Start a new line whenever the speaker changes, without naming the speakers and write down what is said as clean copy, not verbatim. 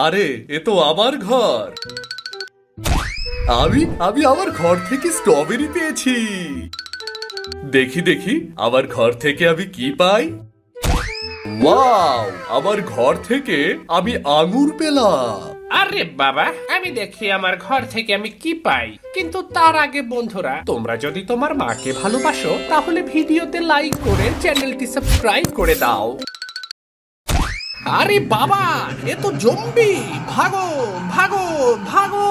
আরে এ তো আমার ঘর। আমি আমি আমার ঘর থেকে স্ট্রবেরি পেয়েছি। দেখি দেখি আমার ঘর থেকে আমি কি পাই। ওয়াও, আমার ঘর থেকে আমি আঙ্গুর পেলাম।
আরে বাবা, আমি দেখি আমার ঘর থেকে আমি কি পাই। কিন্তু তার আগে বন্ধুরা, তোমরা যদি তোমার মাকে ভালোবাসো তাহলে ভিডিওতে লাইক করে চ্যানেলটি সাবস্ক্রাইব করে দাও। আরে বাবা, এ তো জম্বি! ভাগো ভাগো ভাগো!